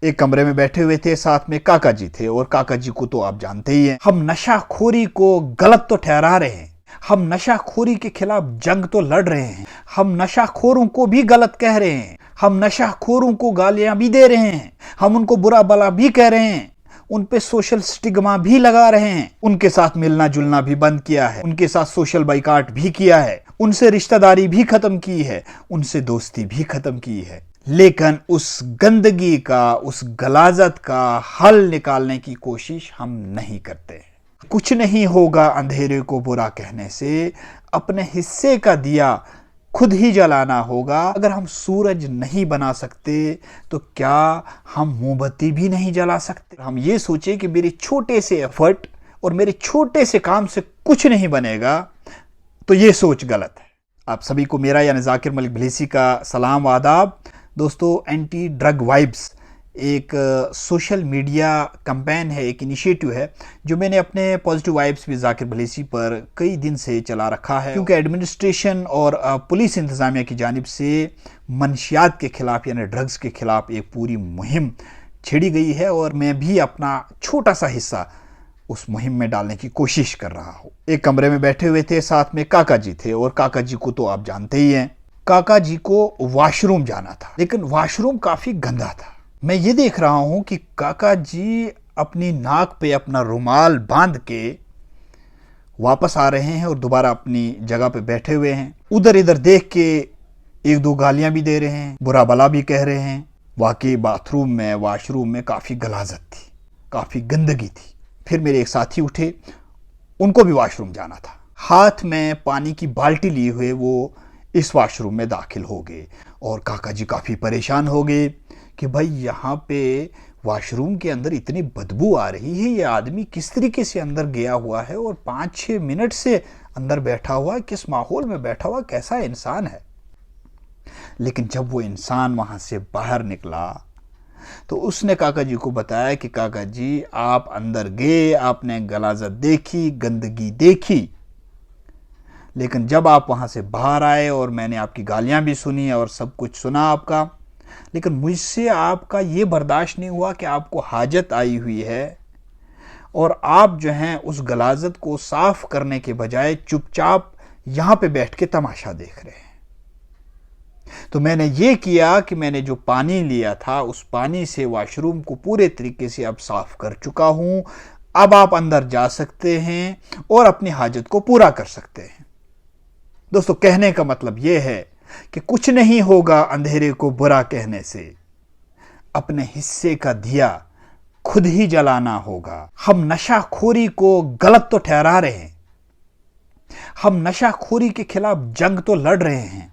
एक कमरे में बैठे हुए थे, साथ में काका जी थे, और काका जी को तो आप जानते ही हैं। हम नशाखोरी को गलत तो ठहरा रहे हैं, हम नशाखोरी के खिलाफ जंग तो लड़ रहे हैं, हम नशाखोरों को भी गलत कह रहे हैं, हम नशाखोरों को गालियां भी दे रहे हैं, हम उनको बुरा भला भी कह रहे हैं, उन पे सोशल स्टिग्मा भी लगा रहे हैं, उनके साथ मिलना जुलना भी बंद किया है, उनके साथ सोशल बाइकाट भी किया है, उनसे रिश्तेदारी भी खत्म की है, उनसे दोस्ती भी खत्म की है। लेकिन उस गंदगी का, उस गलाजत का हल निकालने की कोशिश हम नहीं करते। कुछ नहीं होगा अंधेरे को बुरा कहने से, अपने हिस्से का दिया खुद ही जलाना होगा। अगर हम सूरज नहीं बना सकते तो क्या हम मोमबत्ती भी नहीं जला सकते? हम ये सोचे कि मेरे छोटे से एफर्ट और मेरे छोटे से काम से कुछ नहीं बनेगा, तो ये सोच गलत है। आप सभी को मेरा यानी जाकिर मलिक भलीसी का सलाम आदाब। दोस्तों, एंटी ड्रग वाइब्स एक सोशल मीडिया कैंपेन है, एक इनिशिएटिव है जो मैंने अपने पॉजिटिव वाइब्स भी जाकिर भलीसी पर कई दिन से चला रखा है, क्योंकि एडमिनिस्ट्रेशन और पुलिस इंतजामिया की जानिब से मनशियात के खिलाफ यानी ड्रग्स के खिलाफ एक पूरी मुहिम छेड़ी गई है, और मैं भी अपना छोटा सा हिस्सा उस मुहिम में डालने की कोशिश कर रहा हूँ। एक कमरे में बैठे हुए थे, साथ में काका जी थे, और काका जी को तो आप जानते ही हैं। काका जी को वॉशरूम जाना था, लेकिन वॉशरूम काफी गंदा था। मैं ये देख रहा हूं कि काका जी अपनी नाक पे अपना रुमाल बांध के वापस आ रहे हैं और दोबारा अपनी जगह पे बैठे हुए हैं। उधर इधर देख के एक दो गालियां भी दे रहे हैं, बुरा भला भी कह रहे हैं। वाकई बाथरूम में, वॉशरूम में काफ़ी गलाजत थी, काफ़ी गंदगी थी। फिर मेरे एक साथी उठे, उनको भी वॉशरूम जाना था। हाथ में पानी की बाल्टी लिए हुए वो इस वॉशरूम में दाखिल हो गए, और काका जी काफ़ी परेशान हो गए कि भाई यहाँ पे वॉशरूम के अंदर इतनी बदबू आ रही है, ये आदमी किस तरीके से अंदर गया हुआ है और 5-6 मिनट से अंदर बैठा हुआ है, किस माहौल में बैठा हुआ, कैसा इंसान है। लेकिन जब वो इंसान वहाँ से बाहर निकला तो उसने काका जी को बताया कि काका जी, आप अंदर गए, आपने गलाजत देखी, गंदगी देखी, लेकिन जब आप वहाँ से बाहर आए और मैंने आपकी गालियाँ भी सुनी और सब कुछ सुना आपका, लेकिन मुझसे आपका ये बर्दाश्त नहीं हुआ कि आपको हाजत आई हुई है और आप जो हैं उस गलाजत को साफ करने के बजाय चुपचाप यहाँ पे बैठ के तमाशा देख रहे हैं। तो मैंने ये किया कि मैंने जो पानी लिया था उस पानी से वॉशरूम को पूरे तरीके से अब साफ कर चुका हूं। अब आप अंदर जा सकते हैं और अपनी हाजत को पूरा कर सकते हैं। दोस्तों, कहने का मतलब यह है कि कुछ नहीं होगा अंधेरे को बुरा कहने से, अपने हिस्से का दिया खुद ही जलाना होगा। हम नशाखोरी को गलत तो ठहरा रहे हैं, हम नशाखोरी के खिलाफ जंग तो लड़ रहे हैं,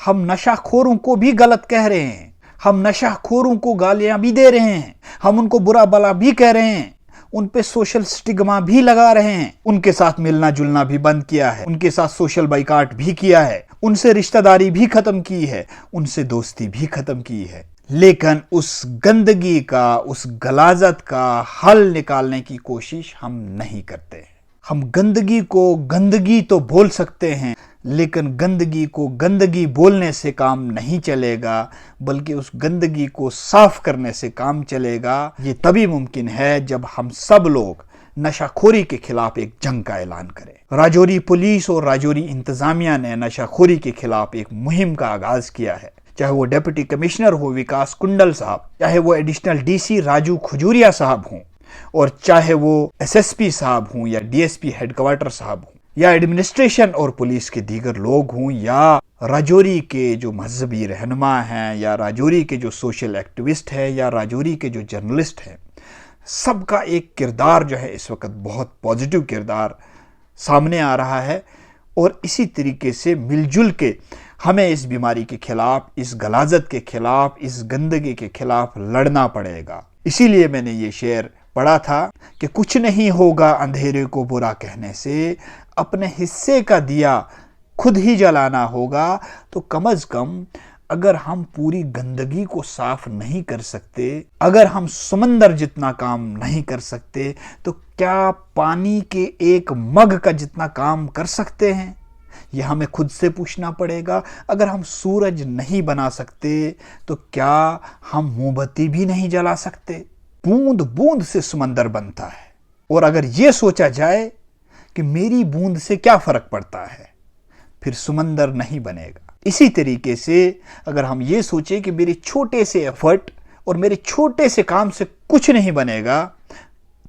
हम नशाखोरों को भी गलत कह रहे हैं, हम नशाखोरों को गालियां भी दे रहे हैं, हम उनको बुरा भला भी कह रहे हैं, उन पे सोशल स्टिग्मा भी लगा रहे हैं, उनके साथ मिलना जुलना भी बंद किया है, उनके साथ सोशल बाइकाट भी किया है, उनसे रिश्तेदारी भी खत्म की है, उनसे दोस्ती भी खत्म की है। लेकिन उस गंदगी का, उस गलाजत का हल निकालने की कोशिश हम नहीं करते। हम गंदगी को गंदगी तो बोल सकते हैं, लेकिन गंदगी को गंदगी बोलने से काम नहीं चलेगा, बल्कि उस गंदगी को साफ करने से काम चलेगा। ये तभी मुमकिन है जब हम सब लोग नशाखोरी के खिलाफ एक जंग का ऐलान करें। राजौरी पुलिस और राजौरी इंतजामिया ने नशाखोरी के खिलाफ एक मुहिम का आगाज किया है, चाहे वो डिप्टी कमिश्नर हो विकास कुंडल साहब, चाहे वो एडिशनल डीसी राजू खजूरिया साहब हों, और चाहे वो एसएसपी साहब हों या डीएसपी हेडक्वार्टर साहब हों, या एडमिनिस्ट्रेशन और पुलिस के दीगर लोग हों, या राजौरी के जो मजहबी रहनुमा हैं, या राजौरी के जो सोशल एक्टिविस्ट हैं, या राजौरी के जो जर्नलिस्ट हैं, सबका एक किरदार जो है इस वक्त बहुत पॉजिटिव किरदार सामने आ रहा है। और इसी तरीके से मिलजुल के हमें इस बीमारी के खिलाफ, इस गलाजत के खिलाफ, इस गंदगी के खिलाफ लड़ना पड़ेगा। इसीलिए मैंने ये शेर पढ़ा था कि कुछ नहीं होगा अंधेरे को बुरा कहने से, अपने हिस्से का दिया खुद ही जलाना होगा। तो कम अज कम अगर हम पूरी गंदगी को साफ नहीं कर सकते, अगर हम समंदर जितना काम नहीं कर सकते, तो क्या पानी के एक मग का जितना काम कर सकते हैं? ये हमें खुद से पूछना पड़ेगा। अगर हम सूरज नहीं बना सकते तो क्या हम मोमबत्ती भी नहीं जला सकते? बूंद बूंद से समंदर बनता है। और अगर ये सोचा जाए कि मेरी बूंद से क्या फर्क पड़ता है, फिर समंदर नहीं बनेगा। इसी तरीके से अगर हम ये सोचें कि मेरे छोटे से एफर्ट और मेरे छोटे से काम से कुछ नहीं बनेगा,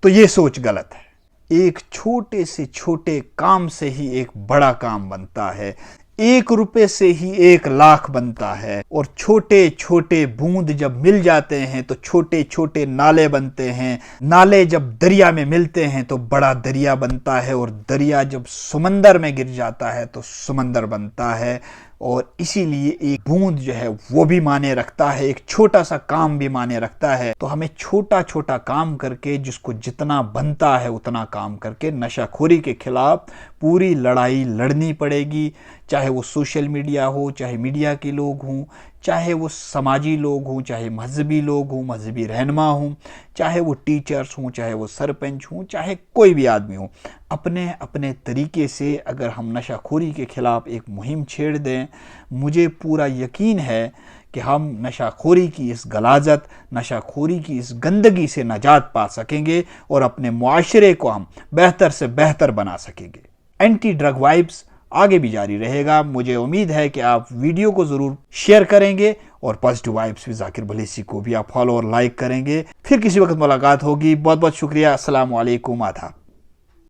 तो ये सोच गलत है। एक छोटे से छोटे काम से ही एक बड़ा काम बनता है। 1 रुपए से ही 1 लाख बनता है। और छोटे छोटे बूंद जब मिल जाते हैं तो छोटे छोटे नाले बनते हैं। नाले जब दरिया में मिलते हैं तो बड़ा दरिया बनता है। और दरिया जब समंदर में गिर जाता है तो समंदर बनता है। और इसीलिए एक बूंद जो है वो भी माने रखता है, एक छोटा सा काम भी माने रखता है। तो हमें छोटा छोटा काम करके, जिसको जितना बनता है उतना काम करके नशाखोरी के खिलाफ पूरी लड़ाई लड़नी पड़ेगी। चाहे वो सोशल मीडिया हो, चाहे मीडिया के लोग हों, चाहे वो समाजी लोग हों, चाहे मजहबी लोग हों, मजहबी रहनुमा हों, चाहे वो टीचर्स हों, चाहे वो सरपंच हों, चाहे कोई भी आदमी हो, अपने अपने तरीके से अगर हम नशाखोरी के खिलाफ एक मुहिम छेड़ दें, मुझे पूरा यकीन है कि हम नशाखोरी की इस गलाजत, नशाखोरी की इस गंदगी से निजात पा सकेंगे और अपने मुआशरे को हम बेहतर से बेहतर बना सकेंगे। एंटी ड्रग वाइब्स आगे भी जारी रहेगा। मुझे उम्मीद है कि आप वीडियो को ज़रूर शेयर करेंगे और पॉजिटिव वाइब्स विद जाकिर भलीसी को भी आप फॉलो और लाइक करेंगे। फिर किसी वक्त मुलाकात होगी। बहुत बहुत शुक्रिया। अस्सलाम वालेकुम। आदाब।